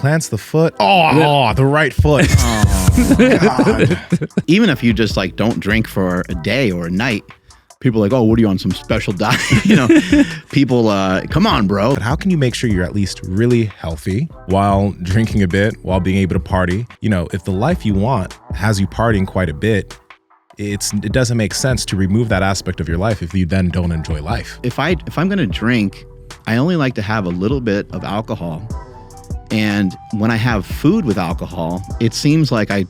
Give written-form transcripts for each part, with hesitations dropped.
Plants the foot. The right foot. God. Even if you just like don't drink for a day or a night, people are like, oh, what are you on some special diet? People, come on, bro. But how can you make sure you're at least really healthy while drinking a bit, while being able to party? If the life you want has you partying quite a bit, it doesn't make sense to remove that aspect of your life if you then don't enjoy life. If I'm going to drink, I only like to have a little bit of alcohol. And when I have food with alcohol, it seems like I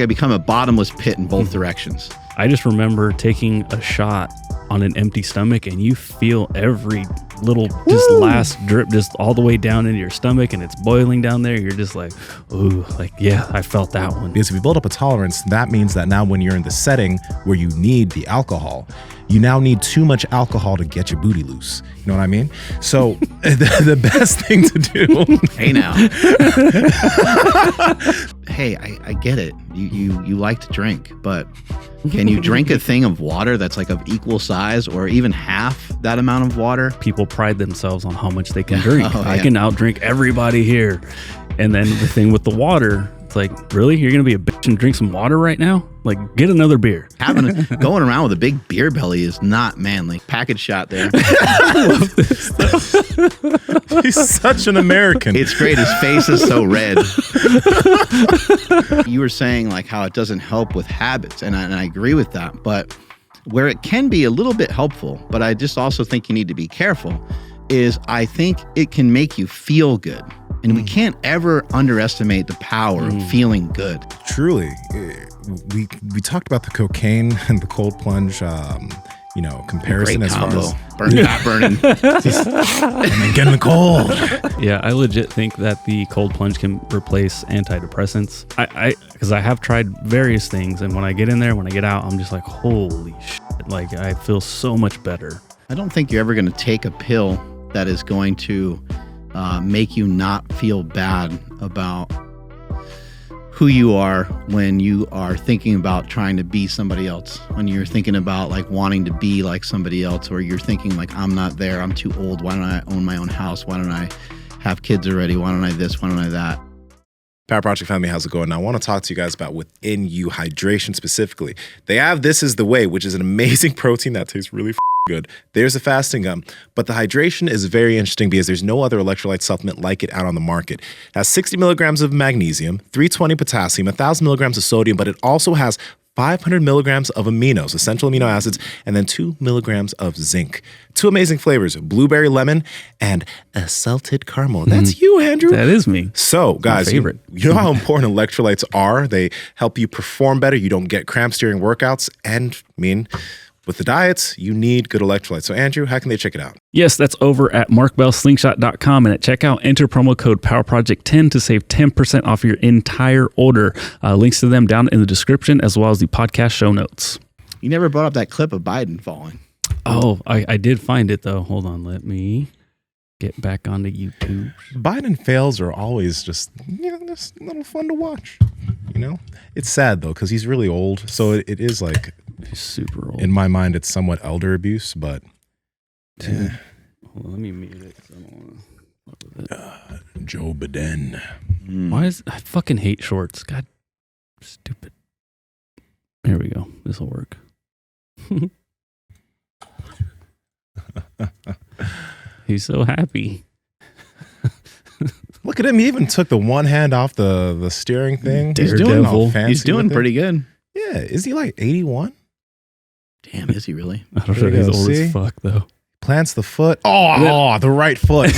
become a bottomless pit in both directions. I just remember taking a shot on an empty stomach and you feel every little just last drip just all the way down into your stomach and it's boiling down there. You're just like, ooh, like, yeah, I felt that one. Because if you build up a tolerance, that means that now when you're in the setting where you need the alcohol, you now need too much alcohol to get your booty loose. You know what I mean? So the best thing to do. Hey now. Hey, I get it. You like to drink, but can you drink a thing of water that's like of equal size or even half that amount of water? People pride themselves on how much they can drink. I can outdrink everybody here. And then the thing with the water, it's like, really? You're going to be a bitch and drink some water right now? Like, get another beer. Going around with a big beer belly is not manly. Package shot there. He's such an American. It's great. His face is so red. You were saying like how it doesn't help with habits, and I agree with that. But where it can be a little bit helpful, but I just also think you need to be careful, is I think it can make you feel good. And we can't ever underestimate the power of feeling good. Truly. We talked about the cocaine and the cold plunge, comparison as far as burning. And getting the cold. Yeah, I legit think that the cold plunge can replace antidepressants. Because I have tried various things, and when I get in there, when I get out, I'm just like, holy shit. Like, I feel so much better. I don't think you're ever going to take a pill that is going to make you not feel bad about who you are when you are thinking about trying to be somebody else, when you're thinking about like wanting to be like somebody else, or you're thinking like, I'm not there, I'm too old, why don't I own my own house, why don't I have kids already, why don't I this, why don't I that. PowerProject family, how's it going? Now, I want to talk to you guys about Within You hydration specifically. They have This Is The Way, which is an amazing protein that tastes really good. There's a fasting gum, but the hydration is very interesting because there's no other electrolyte supplement like it out on the market. It has 60 milligrams of magnesium, 320 potassium, 1,000 milligrams of sodium, but it also has 500 milligrams of aminos, essential amino acids, and then 2 milligrams of zinc. 2 amazing flavors, blueberry lemon and a salted caramel. That's you, Andrew. That is me. So, guys, you know how important electrolytes are? They help you perform better. You don't get cramps during workouts. And, with the diets, you need good electrolytes. So, Andrew, how can they check it out? Yes, that's over at markbellslingshot.com. And at checkout, enter promo code PowerProject10 to save 10% off your entire order. Links to them down in the description, as well as the podcast show notes. You never brought up that clip of Biden falling. Oh, I did find it, though. Hold on. Let me get back onto YouTube. Biden fails are always just a little fun to watch. It's sad, though, because he's really old. So it is like... He's super old. In my mind, it's somewhat elder abuse, but... Hold on, let me mute it. I don't want to fuck with it. Joe Biden. Why I fucking hate shorts. God, stupid. There we go. This will work. He's so happy. Look at him. He even took the one hand off the steering thing. He's doing all fancy. He's doing pretty good. Yeah. Is he like 81? Damn, is he really? I don't know. He's old as fuck, though. Plants the foot. The right foot.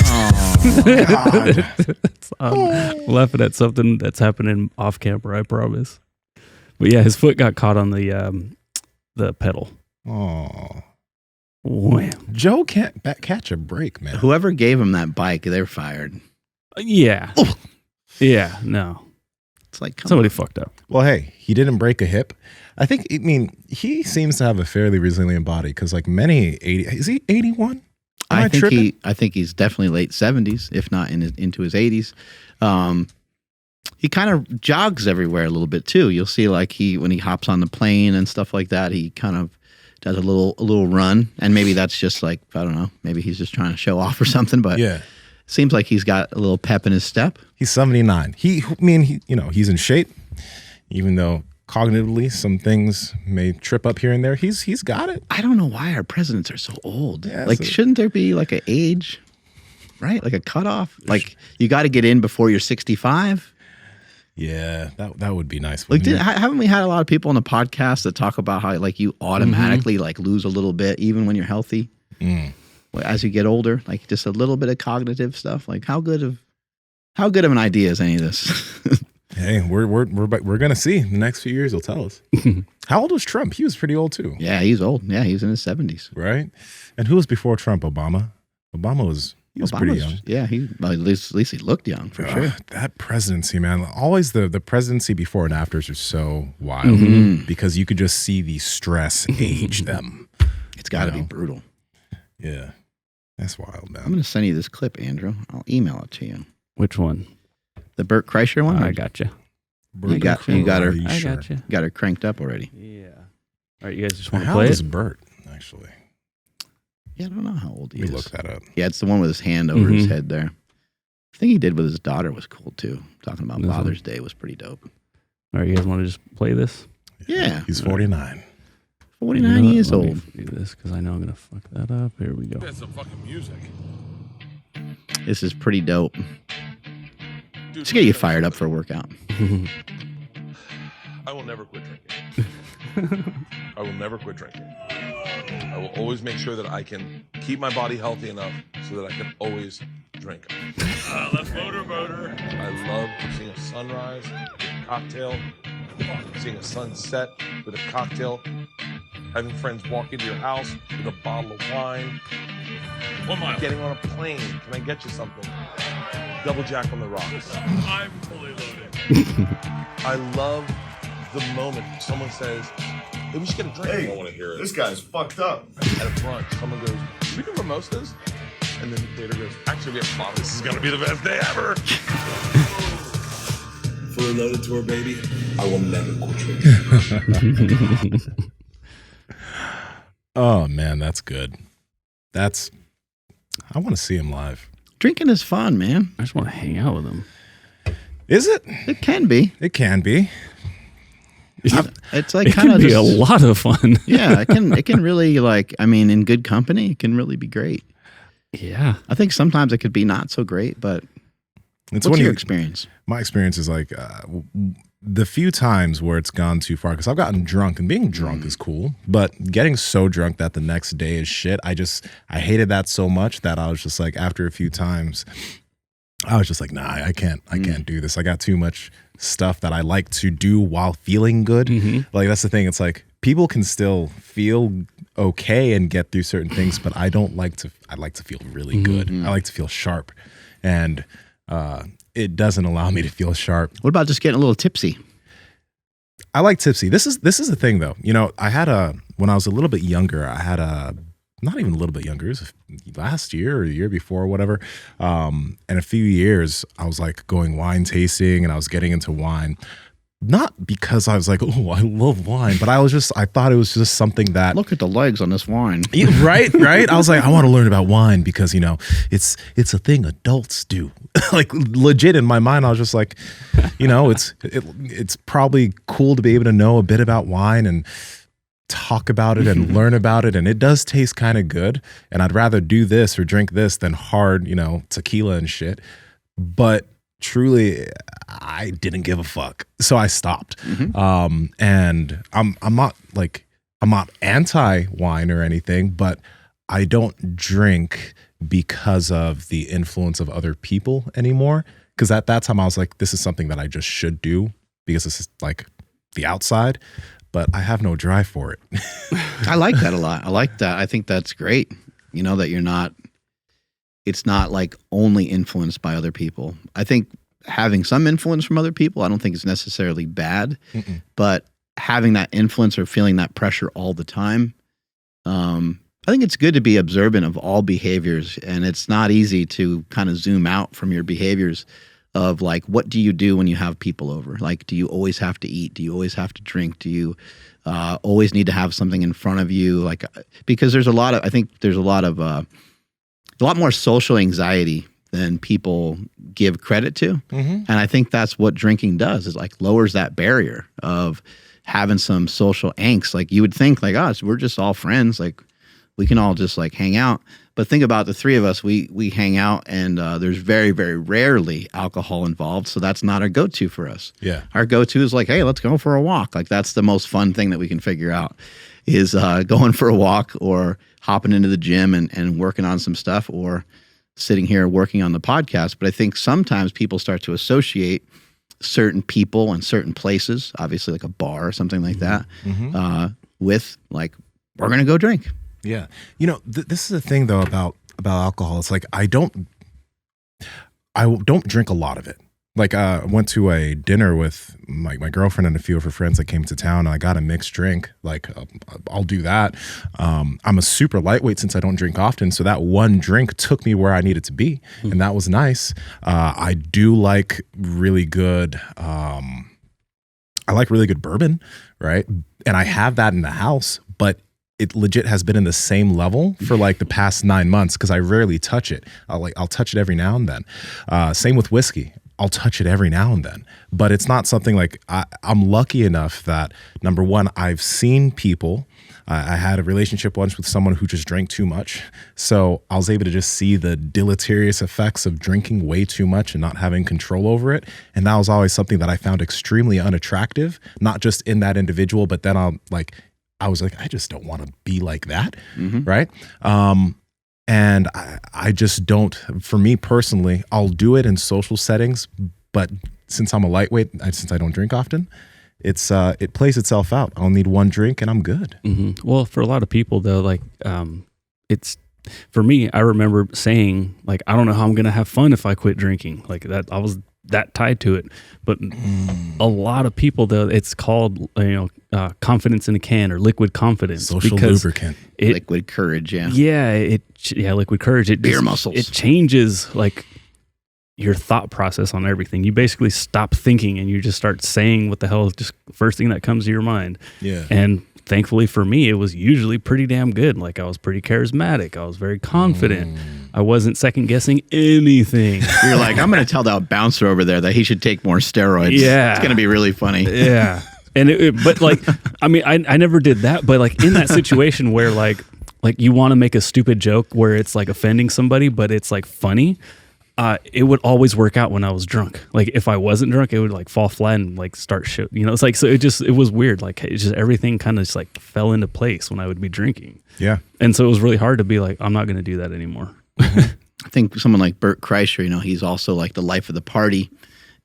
I'm laughing at something that's happening off camera, I promise. But yeah, his foot got caught on the pedal. Oh. Wham. Joe can't catch a break, man. Whoever gave him that bike, they're fired. Yeah. Yeah, no. It's like somebody fucked up. Well, hey, he didn't break a hip. He seems to have a fairly resilient body because like many 80, is he 81? I think he's definitely late 70s, if not into his 80s. He kind of jogs everywhere a little bit too. You'll see like when he hops on the plane and stuff like that, he kind of does a little run, and maybe that's just like, I don't know, maybe he's just trying to show off or something, but yeah. seems like he's got a little pep in his step. He's 79. He's in shape, even though cognitively some things may trip up here and there. He's got it. I don't know why our presidents are so old. Yeah, like, shouldn't there be like an age, right? Like a cutoff? Like, you got to get in before you're 65. Yeah, that would be nice. Like, haven't we had a lot of people on the podcast that talk about how like you automatically like lose a little bit even when you're healthy as you get older, like just a little bit of cognitive stuff. Like, how good of an idea is any of this? Hey, we're gonna see. The next few years will tell us. How old was Trump? He was pretty old too. Yeah, he's old. Yeah, he was in his 70s. Right. And who was before Trump? Obama. Obama was pretty young. Yeah, at least he looked young for sure. That presidency, man. Always the presidency before and afters are so wild because you could just see the stress age them. It's got to be brutal. Yeah, that's wild, man. I'm going to send you this clip, Andrew. I'll email it to you. Which one? The Bert Kreischer one? I got you. You got her. I got you. Got her cranked up already. Yeah. All right, you guys just want to How play old is it? Bert, actually? Yeah, I don't know how old he Let is. me look that up. Yeah, it's the one with his hand over his head there. The thing he did with his daughter was cool too. Talking about Father's Day was pretty dope. All right, you guys want to just play this? Yeah. He's 49. 49 years Let me old. do this because I know I'm gonna fuck that up. Here we go. That's some fucking music. This is pretty dope. Just get you fired up for a workout. I will never quit drinking. I will never quit drinking. I will always make sure that I can keep my body healthy enough so that I can always drink. Let's motor. I love seeing a sunrise with a cocktail, seeing a sunset with a cocktail, having friends walk into your house with a bottle of wine. 1 mile. Getting on a plane. Can I get you something? Double Jack on the rocks. I'm fully loaded. I love the moment someone says, hey, we should get a drink. I don't want to hear it. This guy's fucked up. At a brunch, someone goes, do we do mimosas? And then the waiter goes, actually, we have bottles. This is going to be the best day ever. Fully loaded tour, baby. I will never quit drinking. Oh man, that's good. I want to see him live. Drinking is fun, man. I just want to hang out with him. Is it? It can be. It can be. It's like It kind can of be a lot of fun. Yeah, it can really in good company, it can really be great. Yeah. I think sometimes it could be not so great, but It's what's your experience? My experience is like the few times where it's gone too far, because I've gotten drunk, and being drunk is cool, but getting so drunk that the next day is shit. I hated that so much that I was just like, after a few times, I was just like, nah, I can't do this. I got too much stuff that I like to do while feeling good. Like, that's the thing. It's like, people can still feel okay and get through certain things, but I like to feel really good. I like to feel sharp. And it doesn't allow me to feel sharp. What about just getting a little tipsy? I like tipsy. This is the thing though. You know, when I was a little bit younger, I had not even a little bit younger, it was last year or the year before or whatever. And a few years I was like going wine tasting, and I was getting into wine. Not because I was like, oh, I love wine, but I thought it was just something that. Look at the legs on this wine. Right. I was like, I want to learn about wine because, you know, it's a thing adults do. Like, legit in my mind, I was just like, you know, it's probably cool to be able to know a bit about wine and talk about it and learn about it. And it does taste kind of good. And I'd rather do this or drink this than hard, you know, tequila and shit. But truly, I didn't give a fuck, so I stopped. And I'm not anti wine or anything, but I don't drink because of the influence of other people anymore. Because at that time I was like, this is something that I just should do because this is like the outside, but I have no drive for it. I like that a lot. I like that. I think that's great. You know, that it's not like only influenced by other people. I think having some influence from other people, I don't think it's necessarily bad, but having that influence or feeling that pressure all the time, I think it's good to be observant of all behaviors. And it's not easy to kind of zoom out from your behaviors of like, what do you do when you have people over? Like, do you always have to eat? Do you always have to drink? Do you always need to have something in front of you? Like, because there's a lot more social anxiety than people give credit to. Mm-hmm. And I think that's what drinking does, is like lowers that barrier of having some social angst. Like you would think like, oh, we're just all friends. Like we can all just like hang out. But think about the three of us, we hang out and there's very, very rarely alcohol involved. So that's not our go-to for us. Yeah. Our go-to is like, hey, let's go for a walk. Like that's the most fun thing that we can figure out is going for a walk or hopping into the gym and working on some stuff or sitting here working on the podcast. But I think sometimes people start to associate certain people and certain places, obviously like a bar or something like that, with like, we're going to go drink. Yeah. You know, this is the thing though about alcohol. It's like I don't drink a lot of it. Like I went to a dinner with my girlfriend and a few of her friends that came to town and I got a mixed drink. Like I'll do that. I'm a super lightweight since I don't drink often. So that one drink took me where I needed to be. And that was nice. I do like really good, I like really good bourbon, right? And I have that in the house, but it legit has been in the same level for like the past 9 months because I rarely touch it. I'll touch it every now and then. Same with whiskey. I'll touch it every now and then, but it's not something like I'm lucky enough that number one, I've seen people. I had a relationship once with someone who just drank too much. So I was able to just see the deleterious effects of drinking way too much and not having control over it. And that was always something that I found extremely unattractive, not just in that individual, but then I was like, I just don't want to be like that. Right. And I just don't, for me personally, I'll do it in social settings, but since I'm a lightweight, since I don't drink often, it plays itself out. I'll need one drink and I'm good. Well, for a lot of people though, like it's, for me, I remember saying like, I don't know how I'm going to have fun if I quit drinking. Like that, I was that tied to it. But a lot of people though, it's called, confidence in a can or liquid confidence. Social lubricant. Liquid courage, yeah. Yeah, liquid courage. It beer muscles. It changes like your thought process on everything. You basically stop thinking and you just start saying what the hell is just first thing that comes to your mind. Yeah. And thankfully for me, it was usually pretty damn good. Like I was pretty charismatic. I was very confident. I wasn't second guessing anything. You're like, I'm going to tell that bouncer over there that he should take more steroids. Yeah. It's going to be really funny. Yeah. And but like, I mean, I never did that, but like in that situation where like you want to make a stupid joke where it's like offending somebody, but it's like funny. It would always work out when I was drunk. Like if I wasn't drunk, it would like fall flat and like start shit. It's like, so it was weird. Like it just, everything kind of just like fell into place when I would be drinking. Yeah. And so it was really hard to be like, I'm not going to do that anymore. I think someone like Bert Kreischer, he's also like the life of the party.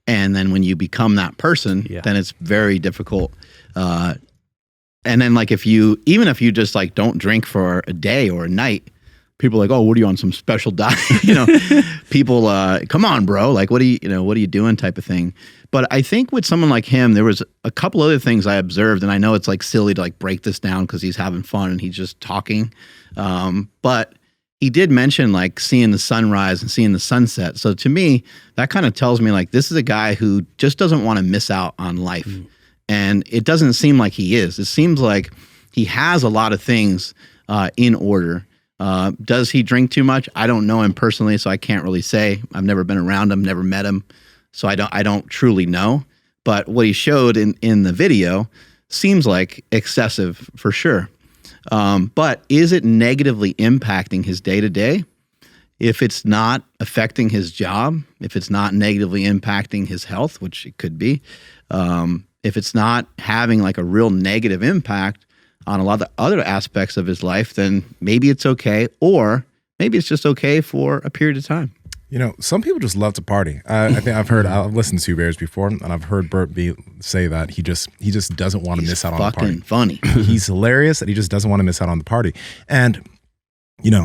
And then when you become that person, then it's very difficult. And then like even if you just like don't drink for a day or a night, people are like, oh, what are you on some special diet? People, come on, bro. Like, what are you doing type of thing. But I think with someone like him, there was a couple other things I observed, and I know it's like silly to like break this down because he's having fun and he's just talking. But he did mention like seeing the sunrise and seeing the sunset. So to me, that kind of tells me like this is a guy who just doesn't want to miss out on life. And it doesn't seem like he is. It seems like he has a lot of things in order. Does he drink too much? I don't know him personally, so I can't really say. I've never been around him, never met him, so I don't truly know. But what he showed in the video seems like excessive for sure. But is it negatively impacting his day-to-day? If it's not affecting his job, if it's not negatively impacting his health, which it could be, if it's not having like a real negative impact on a lot of the other aspects of his life, then maybe it's okay, or maybe it's just okay for a period of time. Some people just love to party. I think I've listened to Two Bears before, and I've heard Bert say that he just doesn't want to miss out on the party. Fucking funny. He's hilarious, and he just doesn't want to miss out on the party. And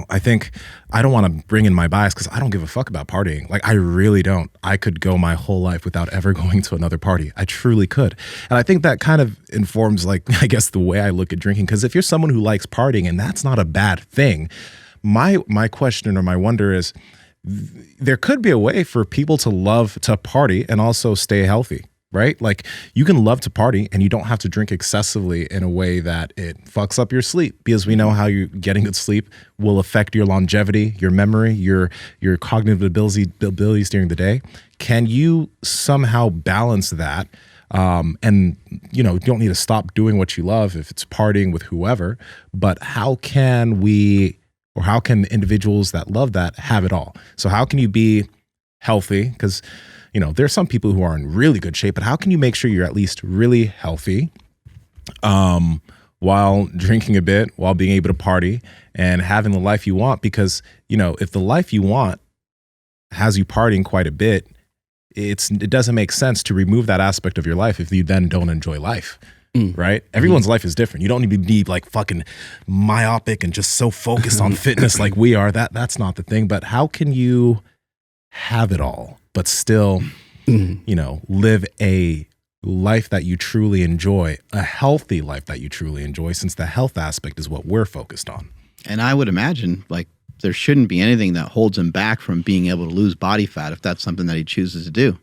I think I don't want to bring in my bias because I don't give a fuck about partying. Like I really don't. I could go my whole life without ever going to another party. I truly could. And I think that kind of informs like, I guess the way I look at drinking. Because if you're someone who likes partying and that's not a bad thing, my question or my wonder is, there could be a way for people to love to party and also stay healthy. right? Like you can love to party and you don't have to drink excessively in a way that it fucks up your sleep, because we know how you getting good sleep will affect your longevity, your memory, your cognitive abilities during the day. Can you somehow balance that? And you don't need to stop doing what you love if it's partying with whoever, but how can individuals that love that have it all? So how can you be healthy? Because there's some people who are in really good shape, but how can you make sure you're at least really healthy while drinking a bit, while being able to party and having the life you want? Because, if the life you want has you partying quite a bit, it doesn't make sense to remove that aspect of your life if you then don't enjoy life. Right? Everyone's life is different. You don't need to be like fucking myopic and just so focused on fitness like we are. That's not the thing. But how can you have it all, but still, live a life that you truly enjoy, a healthy life that you truly enjoy, since the health aspect is what we're focused on? And I would imagine like there shouldn't be anything that holds him back from being able to lose body fat if that's something that he chooses to do.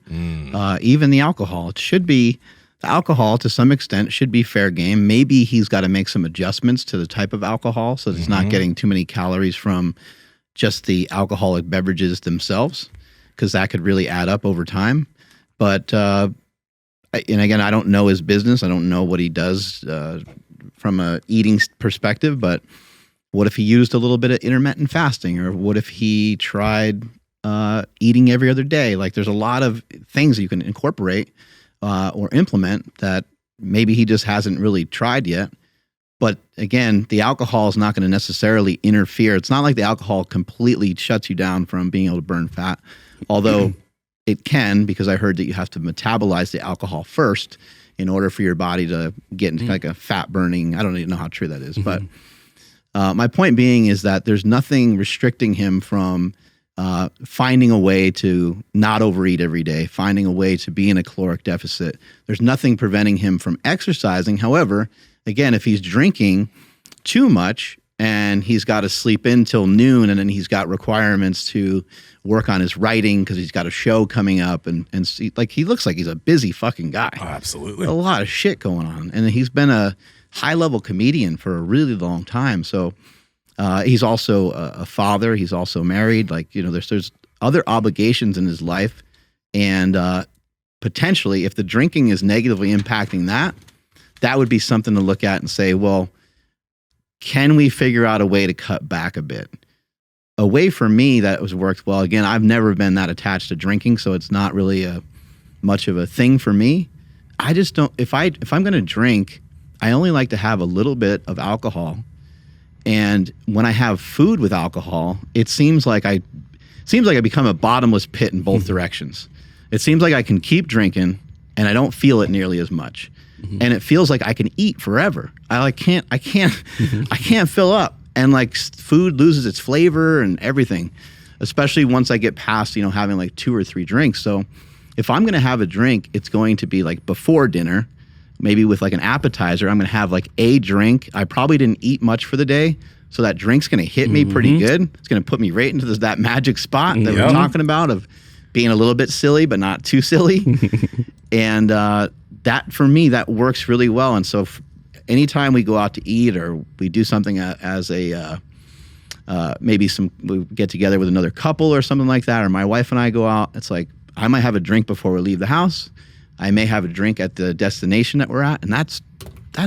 Even the alcohol, the alcohol to some extent should be fair game. Maybe he's got to make some adjustments to the type of alcohol so that he's not getting too many calories from just the alcoholic beverages themselves, because that could really add up over time. But, and again, I don't know his business. I don't know what he does from a eating perspective, but what if he used a little bit of intermittent fasting? Or what if he tried eating every other day? Like there's a lot of things that you can incorporate or implement that maybe he just hasn't really tried yet. But again, the alcohol is not going to necessarily interfere. It's not like the alcohol completely shuts you down from being able to burn fat, although it can, because I heard that you have to metabolize the alcohol first in order for your body to get into like a fat burning. I don't even know how true that is. But my point being is that there's nothing restricting him from finding a way to not overeat every day, finding a way to be in a caloric deficit. There's nothing preventing him from exercising. However, again, if he's drinking too much and he's got to sleep in till noon, and then he's got requirements to work on his writing because he's got a show coming up, and see, like he looks like he's a busy fucking guy. Oh, absolutely. A lot of shit going on. And he's been a high-level comedian for a really long time. So he's also a father. He's also married. Like, there's other obligations in his life. And potentially, if the drinking is negatively impacting that would be something to look at and say, well, can we figure out a way to cut back a bit? A way for me that was worked well. Again, I've never been that attached to drinking, so it's not really much of a thing for me. I just don't. If I'm going to drink, I only like to have a little bit of alcohol. And when I have food with alcohol, it seems like I become a bottomless pit in both directions. It seems like I can keep drinking and I don't feel it nearly as much. And it feels like I can eat forever. I can't fill up. And like food loses its flavor and everything, especially once I get past, having like 2 or 3 drinks. So if I'm going to have a drink, it's going to be like before dinner, maybe with like an appetizer. I'm going to have like a drink. I probably didn't eat much for the day, so that drink's going to hit me pretty good. It's going to put me right into that magic spot that we're talking about of being a little bit silly, but not too silly. And that, for me, that works really well. And so anytime we go out to eat or we do something as a maybe we get together with another couple or something like that, or my wife and I go out, it's like I might have a drink before we leave the house. I may have a drink at the destination that we're at, and that's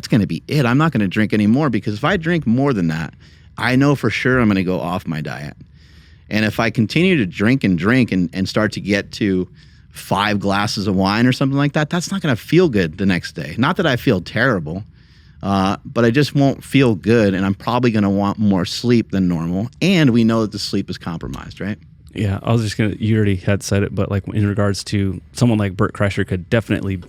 going to be it. I'm not going to drink anymore, because if I drink more than that, I know for sure I'm going to go off my diet. And if I continue to drink and start to get to 5 glasses of wine or something like that, that's not going to feel good the next day. Not that I feel terrible, but I just won't feel good, and I'm probably going to want more sleep than normal. And we know that the sleep is compromised, right? Yeah, I was just you already had said it, but like in regards to someone like Bert Kreischer could definitely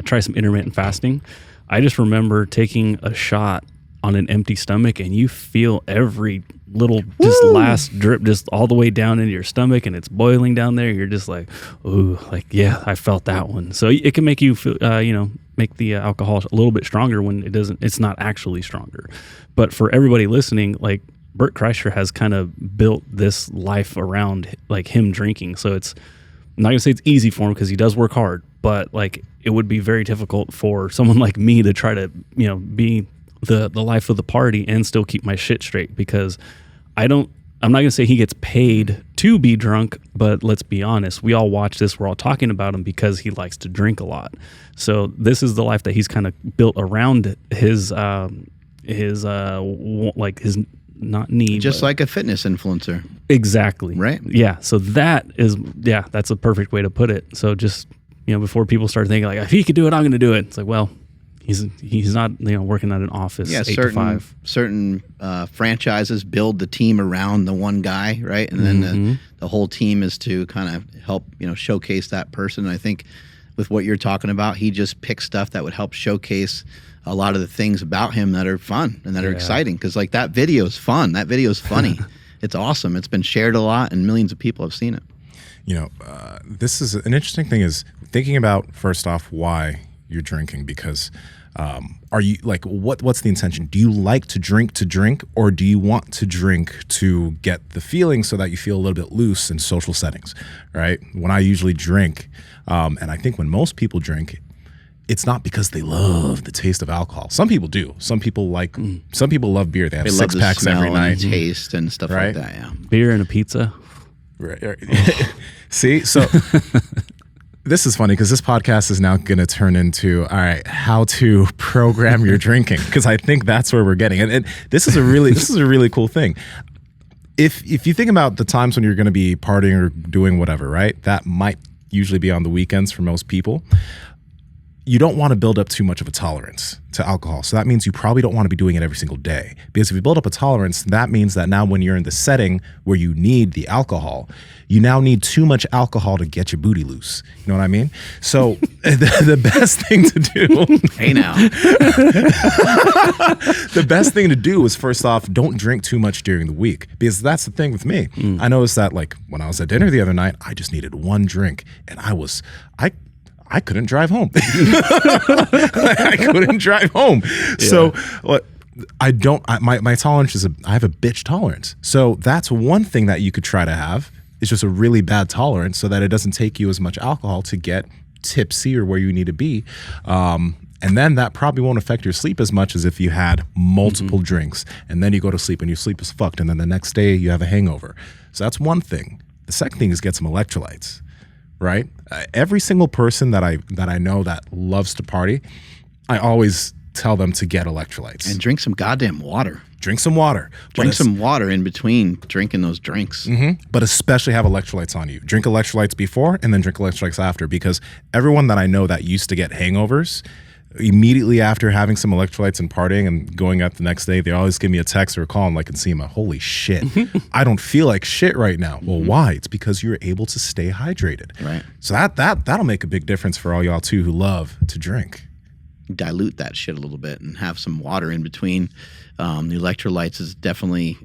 try some intermittent fasting. I just remember taking a shot on an empty stomach, and you feel every little just last drip just all the way down into your stomach, and it's boiling down there. You're just like, ooh, like, yeah, I felt that one. So it can make you feel, make the alcohol a little bit stronger when it's not actually stronger. But for everybody listening, like, Bert Kreischer has kind of built this life around like him drinking. So I'm not gonna say it's easy for him, because he does work hard, but like it would be very difficult for someone like me to try to, be the life of the party and still keep my shit straight, because I'm not going to say he gets paid to be drunk, but let's be honest. We all watch this. We're all talking about him because he likes to drink a lot. So this is the life that he's kind of built around his not need. Just like a fitness influencer. Exactly. Right. Yeah. So that's a perfect way to put it. So just, before people start thinking like, if he could do it, I'm going to do it. It's like, well, he's not, working at an office 8 to 5. Certain franchises build the team around the one guy, right? And then the whole team is to kind of help, showcase that person. And I think with what you're talking about, he just picks stuff that would help showcase a lot of the things about him that are fun and that are exciting. Because like that video is fun. That video is funny. It's awesome. It's been shared a lot and millions of people have seen it. This is an interesting thing is thinking about, first off, why you're drinking, because are you like, what's the intention? Do you like to drink, or do you want to drink to get the feeling so that you feel a little bit loose in social settings, right? When I usually drink, and I think when most people drink, it's not because they love the taste of alcohol. Some people do. Some people love beer. They have 6 packs every night. And taste and stuff like that. Yeah. Beer and a pizza. Right. See, so this is funny because this podcast is now going to turn into, all right, how to program your drinking, because I think that's where we're getting. And this is a really cool thing. If you think about the times when you're going to be partying or doing whatever, right? That might usually be on the weekends for most people. You don't want to build up too much of a tolerance to alcohol. So that means you probably don't want to be doing it every single day. Because if you build up a tolerance, that means that now when you're in the setting where you need the alcohol, you now need too much alcohol to get your booty loose. You know what I mean? So the best thing to do... Hey now. The best thing to do is, first off, don't drink too much during the week. Because that's the thing with me. I noticed that like when I was at dinner the other night, I just needed one drink. And I couldn't drive home. I couldn't drive home. Yeah. So my tolerance is I have a bitch tolerance. So that's one thing that you could try to have. It's just a really bad tolerance so that it doesn't take you as much alcohol to get tipsy or where you need to be. And then that probably won't affect your sleep as much as if you had multiple drinks and then you go to sleep and your sleep is fucked and then the next day you have a hangover. So that's one thing. The second thing is get some electrolytes. Right? Every single person that I know that loves to party, I always tell them to get electrolytes. And drink some goddamn water. Drink some water. Drink some water in between drinking those drinks. But especially have electrolytes on you. Drink electrolytes before and then drink electrolytes after, because everyone that I know that used to get hangovers, immediately after having some electrolytes and partying and going out the next day, they always give me a text or a call. I'm like, Nsima, holy shit, I don't feel like shit right now. Well, why? It's because you're able to stay hydrated. Right. So that'll make a big difference for all y'all too who love to drink. Dilute that shit a little bit and have some water in between. The electrolytes is definitely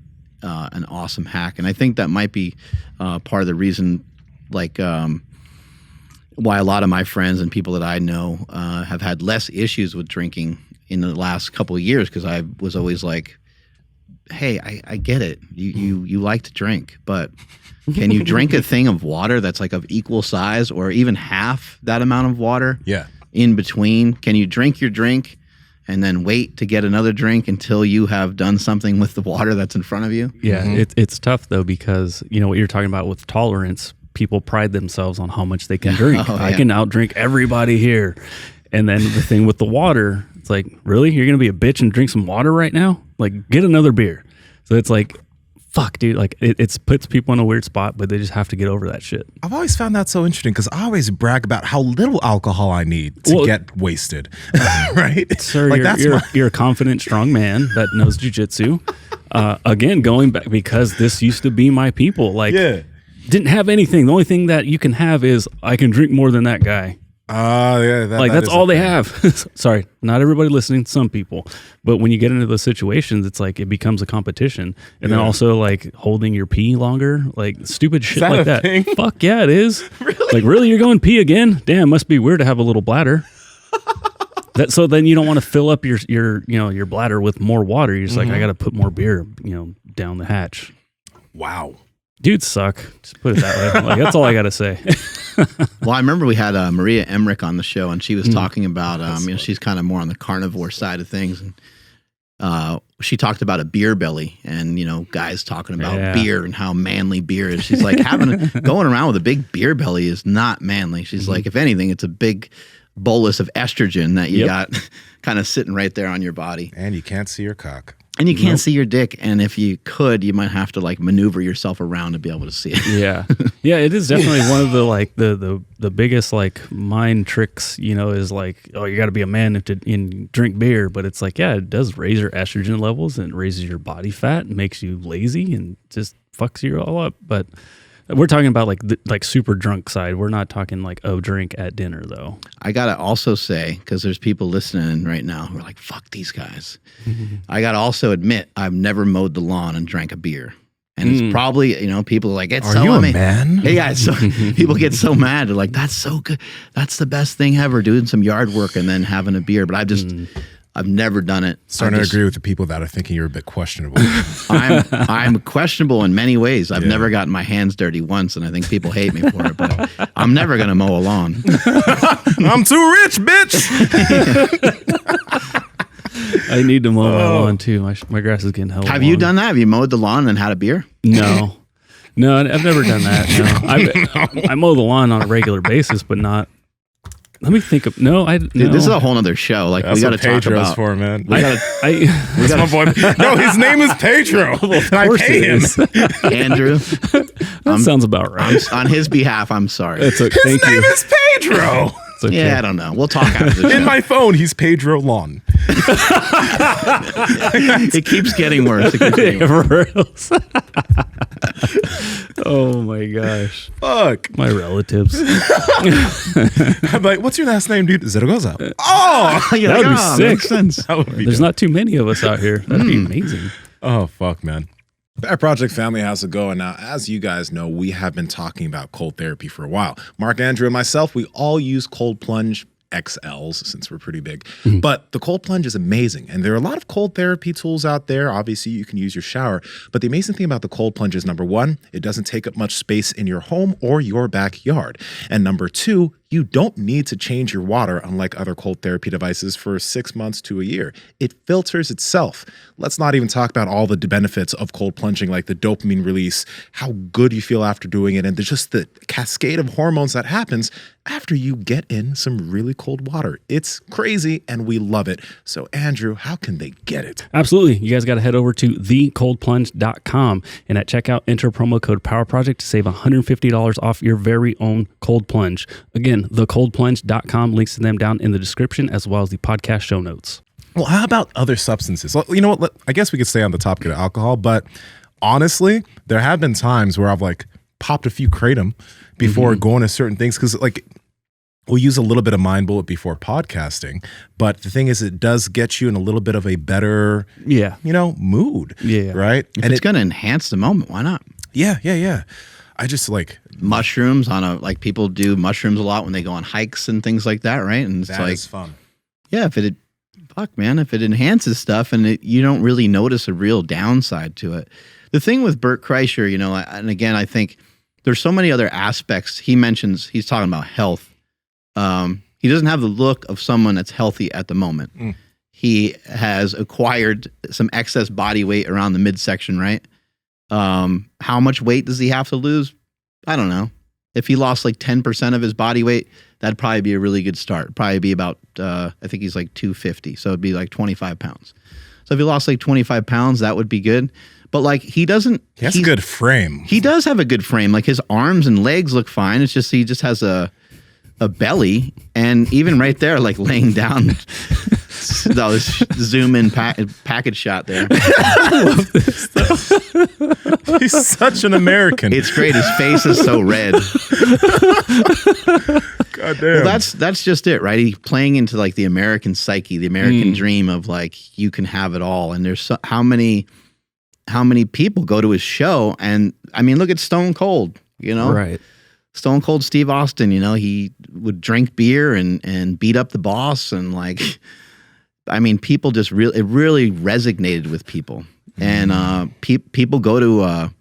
an awesome hack. And I think that might be part of the reason, like, why a lot of my friends and people that I know have had less issues with drinking in the last couple of years, because I was always like, hey, I get it. You like to drink, but can you drink a thing of water that's like of equal size or even half that amount of water in between? Can you drink your drink and then wait to get another drink until you have done something with the water that's in front of you? Yeah, it's tough though, because what you're talking about with tolerance, people pride themselves on how much they can drink. I can outdrink everybody here. And then the thing with the water, it's like, really? You're going to be a bitch and drink some water right now? Like, get another beer. So it's like, fuck, dude. Like, it puts people in a weird spot, but they just have to get over that shit. I've always found that so interesting because I always brag about how little alcohol I need to get wasted. Right? Sir, like you're a confident, strong man that knows jujitsu. Again, going back, because this used to be my people. Like, didn't have anything. The only thing that you can have is I can drink more than that guy. That's all they have. Sorry, not everybody listening, some people. But when you get into those situations, it's like it becomes a competition. And then also like holding your pee longer, like stupid shit like that. Thing? Fuck yeah, it is. Really? Like, really, you're going pee again? Damn, must be weird to have a little bladder. So then you don't want to fill up your bladder with more water. You're just like, I got to put more beer, down the hatch. Wow. Dudes suck. Just put it that way. Like, that's all I got to say. Well, I remember we had Maria Emmerich on the show, and she was talking about, she's kind of more on the carnivore side of things. And she talked about a beer belly and, guys talking about beer and how manly beer is. She's like, going around with a big beer belly is not manly. She's like, if anything, it's a big bolus of estrogen that you got kind of sitting right there on your body. And you can't see your cock. And you can't see your dick. And if you could, you might have to like maneuver yourself around to be able to see it. Yeah. Yeah, it is definitely one of the like the biggest like mind tricks, is like, oh, you got to be a man and drink beer, but it's like, yeah, it does raise your estrogen levels and it raises your body fat and makes you lazy and just fucks you all up. But we're talking about like super drunk side. We're not talking like, drink at dinner though. I gotta also say, because there's people listening right now who are like, fuck these guys. I gotta also admit, I've never mowed the lawn and drank a beer. And it's probably, people are like, it's so amazing. Man? Yeah, so people get so mad. They're like, that's so good. That's the best thing ever, doing some yard work and then having a beer. But I've never done it. Starting to agree with the people that are thinking you're a bit questionable. I'm questionable in many ways. I've never gotten my hands dirty once, and I think people hate me for it, but I'm never going to mow a lawn. I'm too rich, bitch! I need to mow my lawn, too. My grass is getting hella Have long. you done that? Have you mowed the lawn and had a beer? No. No, I've never done that, no. I mow the lawn on a regular basis, but not... Let me think of no. Dude, this is a whole nother show. Like that's we got to talk Pedro's about. For man. That's my boy. No, his name is Pedro. Well, of course I pay him. Andrew. That sounds about right. On his behalf, I'm sorry. His name is Pedro. Okay. Yeah, I don't know. We'll talk after the show. In my phone, he's Pedro Lawn. It keeps getting worse. Oh my gosh. Fuck. My relatives. I'm like, what's your last name, dude? Zaragoza. Oh! that would be sick. Makes sense. That would be There's dope. not too many of us out here. That'd be amazing. Oh, fuck, man. PowerProject family, how's it going? Now, as you guys know, we have been talking about cold therapy for a while. Mark, Andrew, and myself, we all use cold plunge XLs since we're pretty big. But the cold plunge is amazing. And there are a lot of cold therapy tools out there. Obviously, you can use your shower. But the amazing thing about the cold plunge is, number one, it doesn't take up much space in your home or your backyard. And number two, you don't need to change your water, unlike other cold therapy devices, for 6 months to a year. It filters itself. Let's not even talk about all the benefits of cold plunging, like the dopamine release, how good you feel after doing it, and just the cascade of hormones that happens after you get in some really cold water. It's crazy, and we love it. So, Andrew, how can they get it? Absolutely. You guys got to head over to thecoldplunge.com and at checkout, enter promo code PowerProject to save $150 off your very own cold plunge. Again, thecoldplunge.com, links to them down in the description as well as the podcast show notes. Well, how about other substances? Well, you know what? I guess we could stay on the topic of alcohol, but honestly, there have been times where I've like popped a few kratom before going to certain things, because like we'll use a little bit of Mind Bullet before podcasting, but the thing is, it does get you in a little bit of a better, mood. Yeah. Right? If it's going to enhance the moment, why not? Yeah. I just like mushrooms people do mushrooms a lot when they go on hikes and things like that, right? And it's that is fun. Yeah, if it enhances stuff and you don't really notice a real downside to it. The thing with Bert Kreischer, and again, I think there's so many other aspects. He's talking about health. He doesn't have the look of someone that's healthy at the moment. He has acquired some excess body weight around the midsection, right? How much weight does he have to lose? I don't know. If he lost like 10% of his body weight, that'd probably be a really good start. Probably be about, I think he's like 250. So it'd be like 25 pounds. So if he lost like 25 pounds, that would be good. But like he has a good frame. He does have a good frame. Like his arms and legs look fine. It's just, he just has a belly. And even right there, like laying down, that was zoom in package shot there. I love this stuff. He's such an American. It's great. His face is so red. God damn. Well, that's just it, right? He's playing into like the American psyche, the American dream of like you can have it all. And there's how many people go to his show? And I mean, look at Stone Cold. Right. Stone Cold Steve Austin. He would drink beer and beat up the boss, and like, I mean, people just it really resonated with people. And people go to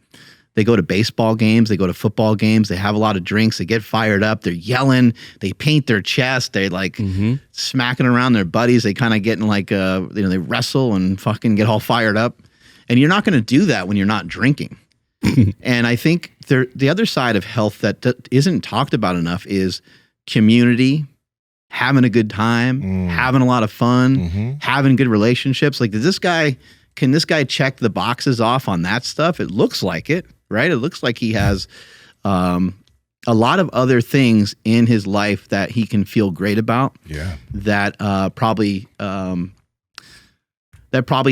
They go to baseball games, they go to football games, they have a lot of drinks, they get fired up, they're yelling, they paint their chest, they like smacking around their buddies, they kind of get in like, they wrestle and fucking get all fired up. And you're not going to do that when you're not drinking. And I think the other side of health that isn't talked about enough is community, having a good time, having a lot of fun, having good relationships. Like, can this guy check the boxes off on that stuff? It looks like it, right? It looks like he has a lot of other things in his life that he can feel great about. Yeah. That probably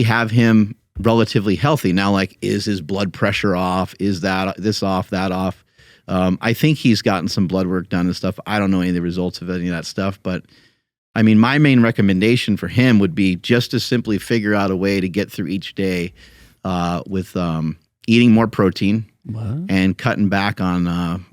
have him relatively healthy. Now, like, is his blood pressure off? Is this off, that off? I think he's gotten some blood work done and stuff. I don't know any of the results of any of that stuff, but I mean, my main recommendation for him would be just to simply figure out a way to get through each day with eating more protein and cutting back on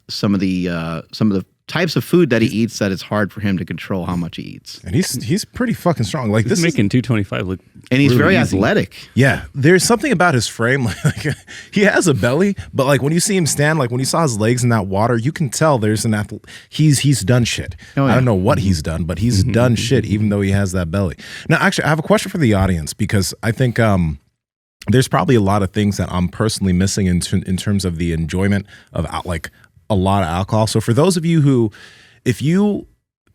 some of the types of food that he eats that it's hard for him to control how much he eats. And he's pretty fucking strong. Like, He's making 225 look, and he's really very easy. athletic. Yeah, there's something about his frame. Like he has a belly, but like when you see him stand, like when you saw his legs in that water, you can tell there's an athlete. He's done shit. Oh, yeah. I don't know what he's done, but he's done shit, even though he has that belly. Now, actually, I have a question for the audience because I think there's probably a lot of things that I'm personally missing in terms of the enjoyment of like a lot of alcohol. So for those of you who, if you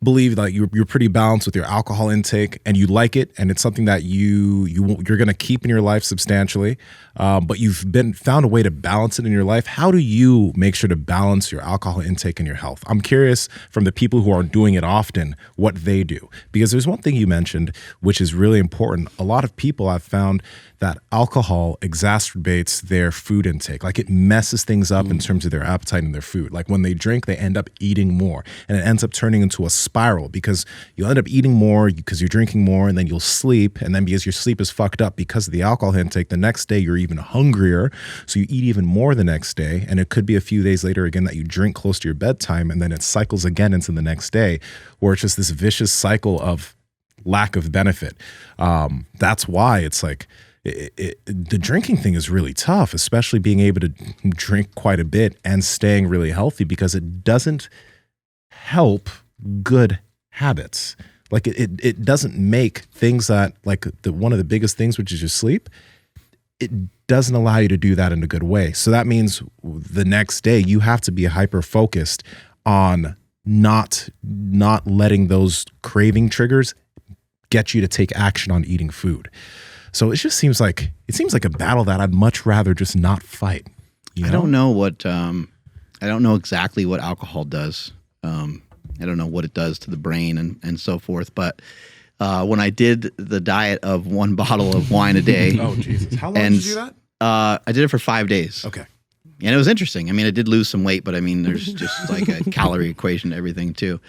believe that you're pretty balanced with your alcohol intake and you like it and it's something that you're going to keep in your life substantially, but you've found a way to balance it in your life, how do you make sure to balance your alcohol intake and your health? I'm curious from the people who are doing it often what they do, because there's one thing you mentioned which is really important. A lot of people I've found that alcohol exacerbates their food intake. Like, it messes things up in terms of their appetite and their food. Like, when they drink, they end up eating more, and it ends up turning into a spiral because you'll end up eating more because you're drinking more, and then you'll sleep, and then because your sleep is fucked up because of the alcohol intake, the next day you're even hungrier, so you eat even more the next day, and it could be a few days later again that you drink close to your bedtime, and then it cycles again into the next day, where it's just this vicious cycle of lack of benefit. That's why it's like, the drinking thing is really tough, especially being able to drink quite a bit and staying really healthy, because it doesn't help good habits. Like, it doesn't make things that, like, one of the biggest things, which is your sleep, it doesn't allow you to do that in a good way. So that means the next day you have to be hyper focused on not letting those craving triggers get you to take action on eating food. So it just seems like a battle that I'd much rather just not fight. You know? I don't know exactly what alcohol does. I don't know what it does to the brain and so forth. But when I did the diet of 1 bottle of wine a day, oh Jesus, how long did you do that? I did it for 5 days. Okay. And it was interesting. I mean, I did lose some weight, but I mean, there's just like a calorie equation to everything too.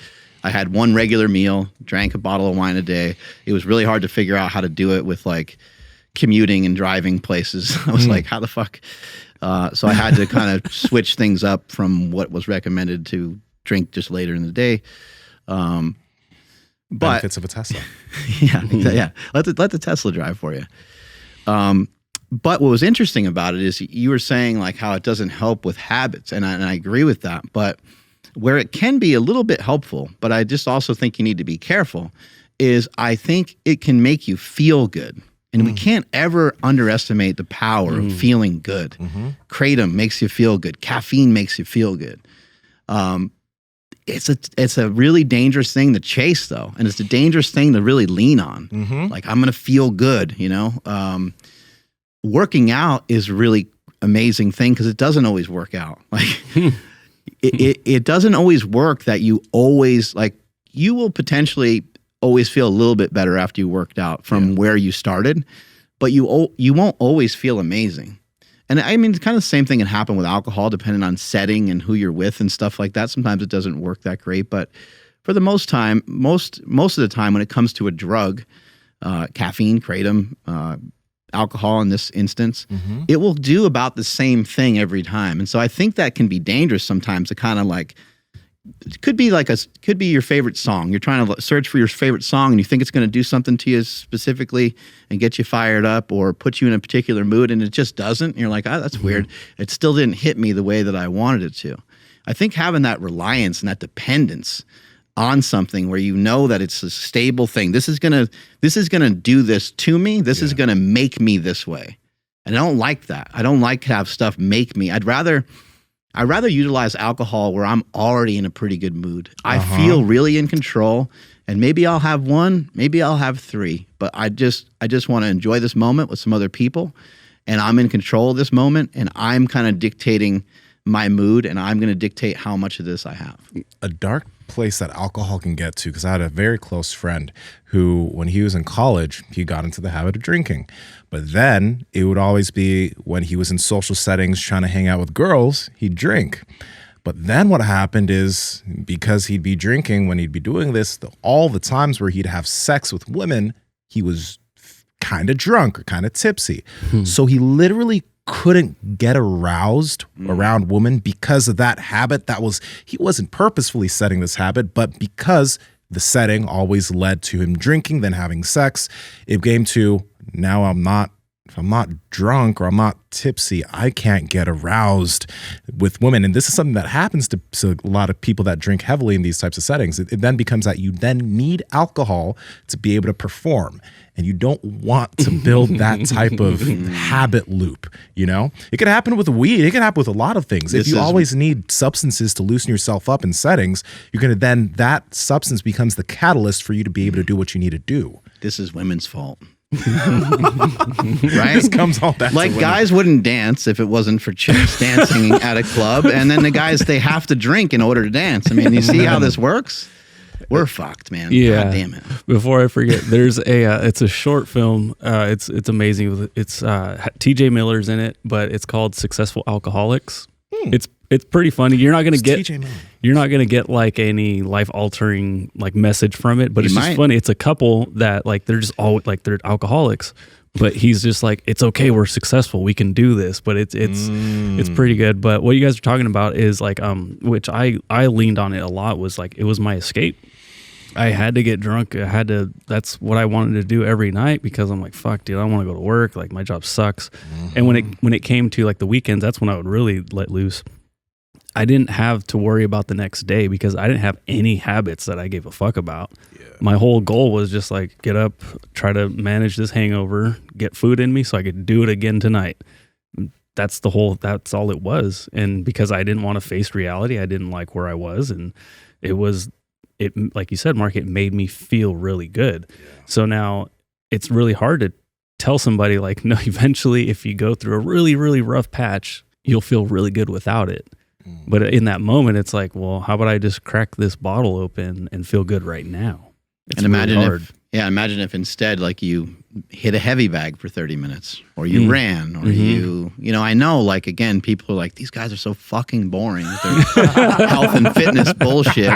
I had 1 regular meal, drank a bottle of wine a day. It was really hard to figure out how to do it with like commuting and driving places. I was like, how the fuck? So I had to kind of switch things up from what was recommended to drink just later in the day. But benefits of a Tesla. yeah. Let the Tesla drive for you. But what was interesting about it is you were saying like how it doesn't help with habits, and I agree with that. But where it can be a little bit helpful, but I just also think you need to be careful, is I think it can make you feel good. And we can't ever underestimate the power of feeling good. Kratom makes you feel good. Caffeine makes you feel good. It's a really dangerous thing to chase, though. And it's a dangerous thing to really lean on. Like, I'm going to feel good, you know? Working out is a really amazing thing because it doesn't always work out. Like, it doesn't always work that you always, like, you will potentially always feel a little bit better after you worked out from where you started, but you won't always feel amazing. And I mean, it's kind of the same thing can happen with alcohol, depending on setting and who you're with and stuff like that. Sometimes it doesn't work that great, but for the most of the time when it comes to a drug, caffeine, kratom, alcohol in this instance, it will do about the same thing every time. And so I think that can be dangerous sometimes to kind of like it could be could be your favorite song. You're trying to search for your favorite song and you think it's going to do something to you specifically and get you fired up or put you in a particular mood, and it just doesn't. And you're like, oh, that's weird. It still didn't hit me the way that I wanted it to. I think having that reliance and that dependence on something where you know that it's a stable thing. This is gonna do this to me. This is gonna make me this way. And I don't like that. I don't like to have stuff make me. I'd rather utilize alcohol where I'm already in a pretty good mood. I feel really in control, and maybe I'll have one, maybe I'll have three, but I just want to enjoy this moment with some other people, and I'm in control of this moment, and I'm kind of dictating my mood, and I'm going to dictate how much of this I have. A dark place that alcohol can get to, because I had a very close friend who, when he was in college, he got into the habit of drinking. But then it would always be when he was in social settings trying to hang out with girls, he'd drink. But then what happened is, because he'd be drinking when he'd be doing this, all the times where he'd have sex with women, he was kind of drunk or kind of tipsy. So he literally couldn't get aroused around women because of that habit. He wasn't purposefully setting this habit, but because the setting always led to him drinking, then having sex, it came to, now if I'm not drunk or I'm not tipsy, I can't get aroused with women. And this is something that happens to a lot of people that drink heavily in these types of settings. It then becomes that you then need alcohol to be able to perform. And you don't want to build that type of habit loop, you know? It could happen with weed. It can happen with a lot of things. If you always need substances to loosen yourself up in settings, you're going to then, that substance becomes the catalyst for you to be able to do what you need to do. This is women's fault. Right? This comes all back like, guys wouldn't dance if it wasn't for chicks dancing at a club, and then the guys, they have to drink in order to dance. I mean, you see how this works? We're fucked, man. Yeah. God damn it. Before I forget, there's it's a short film. It's amazing. It's TJ Miller's in it, but it's called Successful Alcoholics. It's pretty funny. You're not gonna get like any life altering like message from it, but it's just funny. It's a couple that like they're just all like they're alcoholics, but he's just like, it's okay, we're successful, we can do this. But it's pretty good. But what you guys are talking about is like which I leaned on it a lot, was like, it was my escape. I had to get drunk. That's what I wanted to do every night, because I'm like, fuck, dude, I don't want to go to work. Like, my job sucks. And when it came to like the weekends, that's when I would really let loose. I didn't have to worry about the next day because I didn't have any habits that I gave a fuck about. Yeah. My whole goal was just like, get up, try to manage this hangover, get food in me so I could do it again tonight. That's all it was. And because I didn't want to face reality, I didn't like where I was. And it like you said, Mark, it made me feel really good. Yeah. So now it's really hard to tell somebody like, no, eventually if you go through a really, really rough patch, you'll feel really good without it. But in that moment, it's like, well, how about I just crack this bottle open and feel good right now? It's and imagine really hard. Imagine if instead, like, you hit a heavy bag for 30 minutes, or you ran, or you know, I know, like, again, people are like, these guys are so fucking boring with their health and fitness bullshit.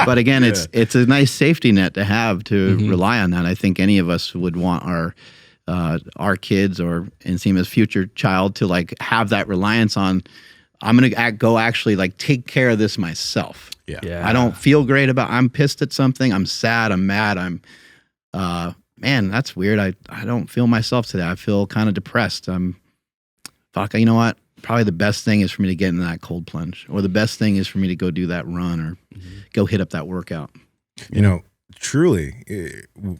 But again, it's a nice safety net to have, to rely on that. I think any of us would want our kids or Nsima's future child to like have that reliance on, I'm going to go actually like take care of this myself. Yeah. I don't feel great I'm pissed at something. I'm sad. I'm mad. Man, that's weird. I don't feel myself today. I feel kind of depressed. You know what? Probably the best thing is for me to get into that cold plunge, or the best thing is for me to go do that run, or go hit up that workout. You know, truly,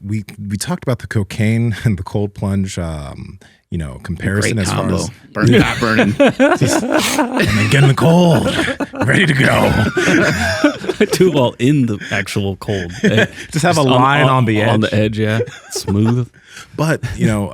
we talked about the cocaine and the cold plunge, you know, comparison. Great as combo. far as burning, not burning. and then get in the cold, ready to go. Too well in the actual cold. Just have a line on the edge. On the edge, yeah. Smooth. But, you know,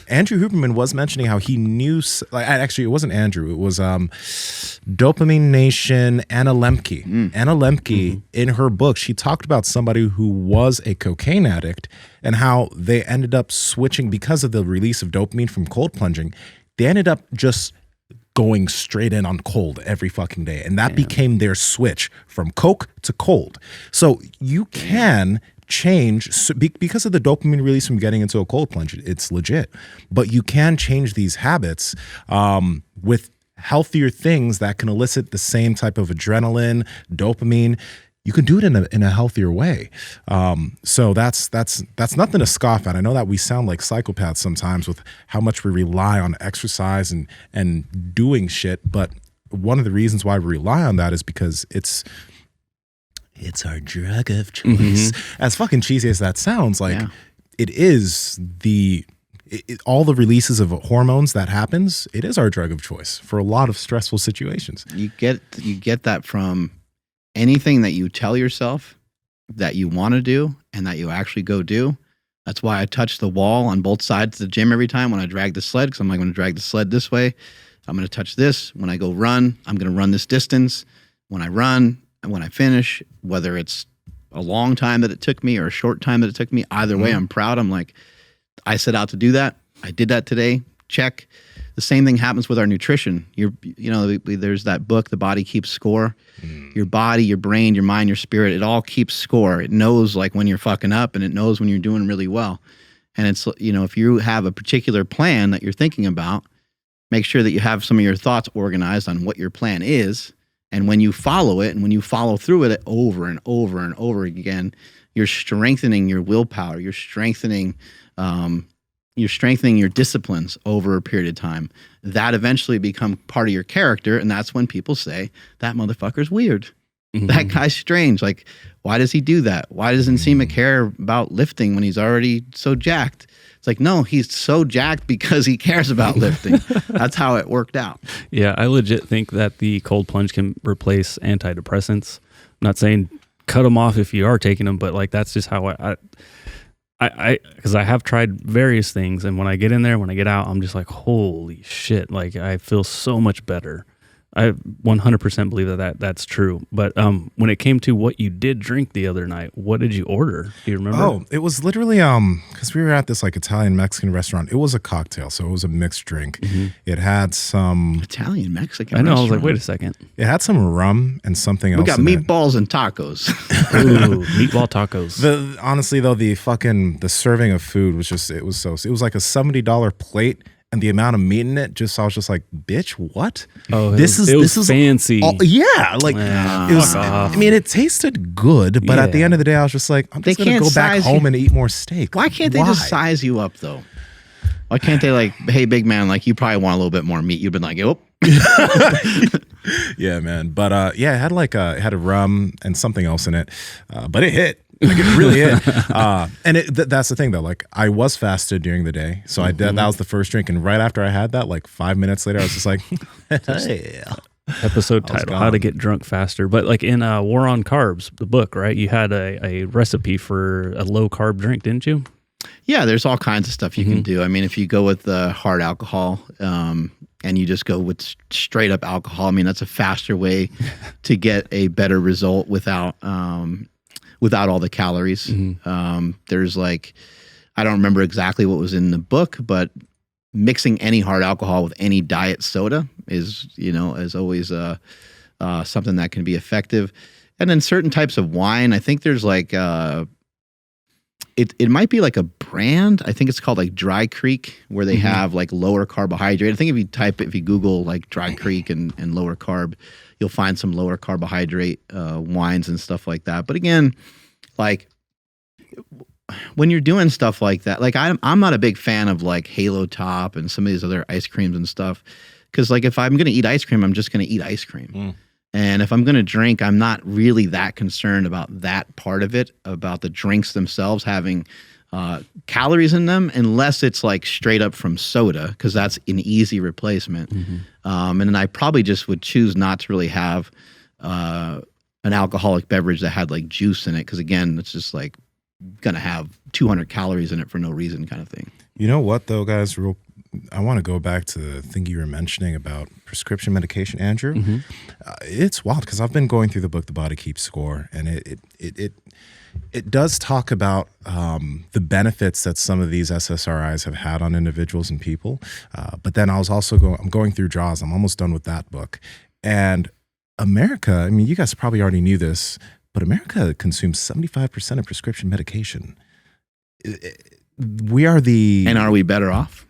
Andrew Huberman was mentioning how he knew, like, actually, it wasn't Andrew. It was Dopamine Nation, Anna Lemke. Anna Lemke, in her book, she talked about somebody who was a cocaine addict and how they ended up switching because of the release of dopamine from cold plunging. They ended up just going straight in on cold every fucking day. And that became their switch from coke to cold. So you can change, because of the dopamine release from getting into a cold plunge, it's legit. But you can change these habits with healthier things that can elicit the same type of adrenaline, dopamine. You can do it in a healthier way. So that's nothing to scoff at. I know that we sound like psychopaths sometimes with how much we rely on exercise and doing shit, but one of the reasons why we rely on that is because it's our drug of choice. As fucking cheesy as that sounds, like it is all the releases of hormones that happens. It is our drug of choice for a lot of stressful situations. You get that from anything that you tell yourself that you want to do and that you actually go do. That's why I touch the wall on both sides of the gym every time when I drag the sled, because I'm like, going to drag the sled this way. I'm going to touch this. When I go run, I'm going to run this distance. When I run and when I finish, whether it's a long time that it took me or a short time that it took me, either way, I'm proud. I'm like, I set out to do that. I did that today. Check. The same thing happens with our nutrition. There's that book, The Body Keeps Score. Your body, your brain, your mind, your spirit, it all keeps score. It knows like when you're fucking up and it knows when you're doing really well. And it's, if you have a particular plan that you're thinking about, make sure that you have some of your thoughts organized on what your plan is. And when you follow it and when you follow through it over and over and over again, you're strengthening your willpower. You're strengthening your disciplines over a period of time. That eventually become part of your character, and that's when people say, that motherfucker's weird. That guy's strange. Like, why does he do that? Why does Nsima care about lifting when he's already so jacked? It's like, no, he's so jacked because he cares about lifting. That's how it worked out. Yeah, I legit think that the cold plunge can replace antidepressants. I'm not saying cut them off if you are taking them, but like that's just how because I have tried various things, and when I get in there, when I get out, I'm just like, holy shit! Like I feel so much better. I 100% believe that's true. But when it came to what you did drink the other night, what did you order? Do you remember? Oh, it was literally because we were at this like Italian Mexican restaurant. It was a cocktail, so it was a mixed drink. It had some Italian Mexican. I know. Restaurant. I was like, wait a second. It had some rum and something else. We got meatballs and tacos. Ooh, meatball tacos. Honestly though, the serving of food was just it was like a $70 plate. And the amount of meat in it, I was just like, bitch, what? Oh, this is fancy. Yeah, like it was. I mean, it tasted good, but at the end of the day, I was just like, I'm just gonna go back home and eat more steak. Why can't they just size you up though? Why can't they like, hey, big man, like you probably want a little bit more meat? You've been like, oh. Yeah, man. But it had it had a rum and something else in it, but it hit. Like it really hit. And that's the thing though. Like I was fasted during the day, so I did. That was the first drink, and right after I had that, like 5 minutes later, I was just like, yeah. Episode title: How to Get Drunk Faster. But like in War on Carbs, the book, right? You had a recipe for a low carb drink, didn't you? Yeah, there's all kinds of stuff you can do. I mean, if you go with the hard alcohol, and you just go with straight up alcohol, I mean, that's a faster way to get a better result without all the calories. There's like, I don't remember exactly what was in the book, but mixing any hard alcohol with any diet soda is always something that can be effective. And then certain types of wine, I think there's like, it might be like a brand. I think it's called like Dry Creek, where they have like lower carbohydrate. I think if you Google like Dry Creek and lower carb, you'll find some lower carbohydrate wines and stuff like that. But again, like when you're doing stuff like that, like I'm not a big fan of like Halo Top and some of these other ice creams and stuff. Because like if I'm going to eat ice cream, I'm just going to eat ice cream. And if I'm going to drink, I'm not really that concerned about that part of it, about the drinks themselves having calories in them, unless it's like straight up from soda, because that's an easy replacement. And then I probably just would choose not to really have an alcoholic beverage that had like juice in it, because again, it's just like going to have 200 calories in it for no reason kind of thing. You know what though, guys? I want to go back to the thing you were mentioning about prescription medication, Andrew. It's wild because I've been going through the book, The Body Keeps Score, and it does talk about the benefits that some of these SSRIs have had on individuals and people. But then I was also I'm going through Jaws. I'm almost done with that book. And America, I mean, you guys probably already knew this, but America consumes 75% of prescription medication. We are And are we better off?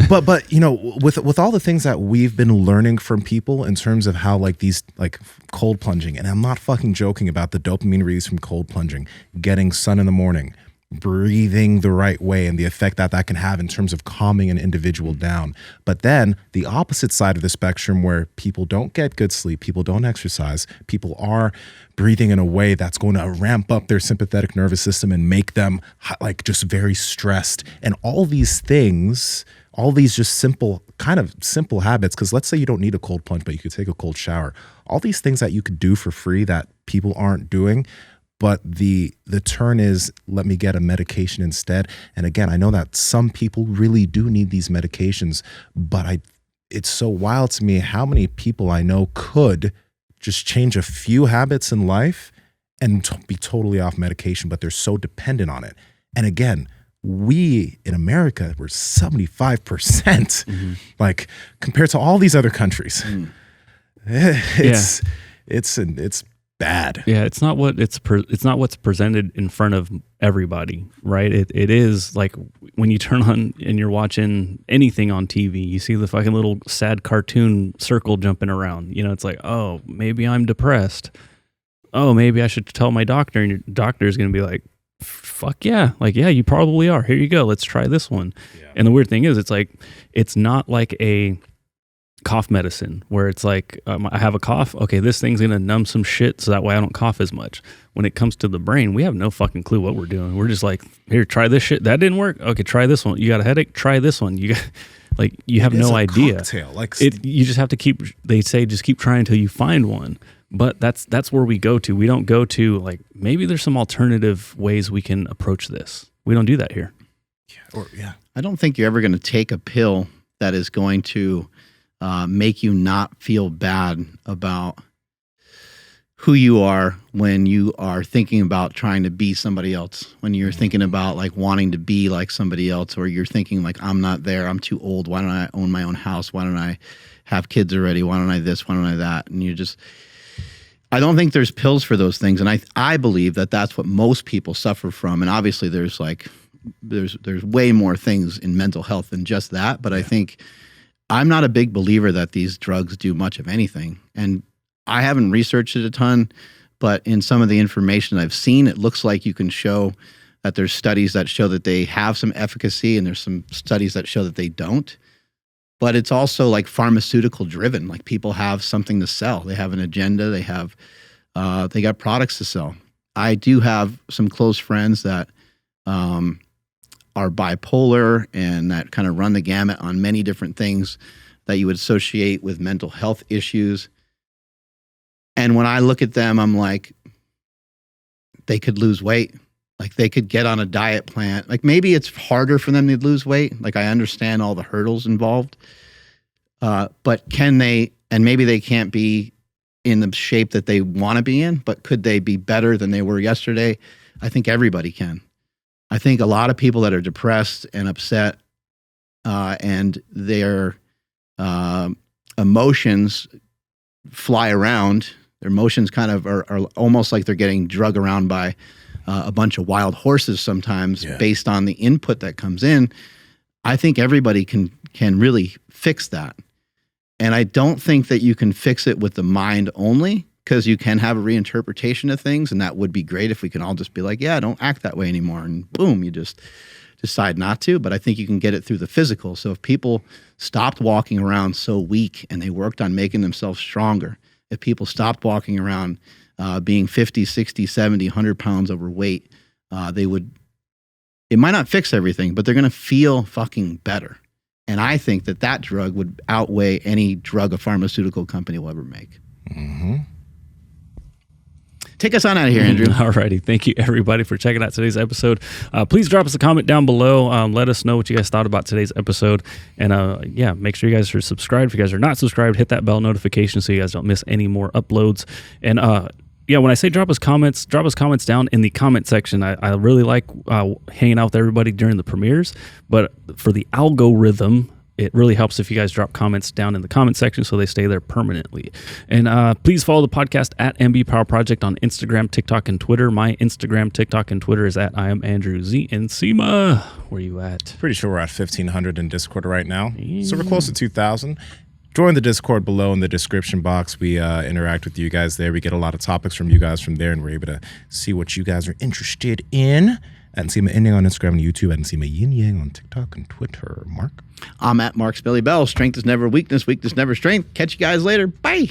but you know, with all the things that we've been learning from people in terms of how like these like cold plunging, and I'm not fucking joking about the dopamine release from cold plunging, getting sun in the morning, breathing the right way, and the effect that that can have in terms of calming an individual down. But then the opposite side of the spectrum, where people don't get good sleep, people don't exercise, people are breathing in a way that's going to ramp up their sympathetic nervous system and make them like just very stressed. And all these things, all these just simple habits, because let's say you don't need a cold plunge, but you could take a cold shower. All these things that you could do for free that people aren't doing. But the turn is, let me get a medication instead. And again, I know that some people really do need these medications, but it's so wild to me how many people I know could just change a few habits in life and be totally off medication, but they're so dependent on it. And again, we in America, we're 75%, like compared to all these other countries. It's bad. Yeah, it's not what's presented in front of everybody, right? It is like when you turn on and you're watching anything on TV, you see the fucking little sad cartoon circle jumping around. You know, it's like, oh, maybe I'm depressed. Oh, maybe I should tell my doctor, and your doctor is going to be like, fuck yeah. Like, yeah, you probably are. Here you go. Let's try this one. Yeah. And the weird thing is, it's not like a cough medicine where it's like, I have a cough. Okay, this thing's going to numb some shit so that way I don't cough as much. When it comes to the brain, we have no fucking clue what we're doing. We're just like, here, try this shit. That didn't work. Okay, try this one. You got a headache? Try this one. You got, like, you have no idea. Cocktail. Like you just have to they say just keep trying until you find one. But that's where we go to. We don't go to like, maybe there's some alternative ways we can approach this. We don't do that here. I don't think you're ever going to take a pill that is going to make you not feel bad about who you are when you are thinking about trying to be somebody else, when you're thinking about like wanting to be like somebody else, or you're thinking like, I'm not there, I'm too old, why don't I own my own house, why don't I have kids already, why don't I this, why don't I that, and you just, I don't think there's pills for those things, and I believe that that's what most people suffer from, and obviously there's way more things in mental health than just that, but I think I'm not a big believer that these drugs do much of anything. And I haven't researched it a ton, but in some of the information I've seen, it looks like you can show that there's studies that show that they have some efficacy, and there's some studies that show that they don't. But it's also like pharmaceutical driven. Like people have something to sell. They have an agenda. They got products to sell. I do have some close friends that are bipolar and that kind of run the gamut on many different things that you would associate with mental health issues. And when I look at them, I'm like, they could lose weight. Like they could get on a diet plan. Like maybe it's harder for them to lose weight. Like I understand all the hurdles involved. But can they, and maybe they can't be in the shape that they want to be in, but could they be better than they were yesterday? I think everybody can. I think a lot of people that are depressed and upset and their emotions fly around, their emotions kind of are almost like they're getting drug around by a bunch of wild horses sometimes based on the input that comes in. I think everybody can really fix that. And I don't think that you can fix it with the mind only, because you can have a reinterpretation of things, and that would be great if we can all just be like, yeah, don't act that way anymore, and boom, you just decide not to. But I think you can get it through the physical. So if people stopped walking around so weak and they worked on making themselves stronger, if people stopped walking around being 50, 60, 70, 100 pounds overweight, it might not fix everything, but they're going to feel fucking better. And I think that drug would outweigh any drug a pharmaceutical company will ever make. Mm-hmm. Take us on out of here, Andrew. All righty. Thank you, everybody, for checking out today's episode. Please drop us a comment down below. Let us know what you guys thought about today's episode. And make sure you guys are subscribed. If you guys are not subscribed, hit that bell notification so you guys don't miss any more uploads. And when I say drop us comments down in the comment section. I really like hanging out with everybody during the premieres. But for the algorithm it really helps if you guys drop comments down in the comment section so they stay there permanently. And please follow the podcast at MB Power Project on Instagram, TikTok, and Twitter. My Instagram, TikTok, and Twitter is at I am Andrew Z. Nsima, where you at? Pretty sure we're at 1,500 in Discord right now. So we're close to 2,000. Join the Discord below in the description box. We interact with you guys there. We get a lot of topics from you guys from there, and we're able to see what you guys are interested in. At Nsima Inyang on Instagram and YouTube, at Nsima Inyang on TikTok and Twitter. Mark? I'm at Mark's Belly Bell. Strength is never weakness, weakness never strength. Catch you guys later. Bye.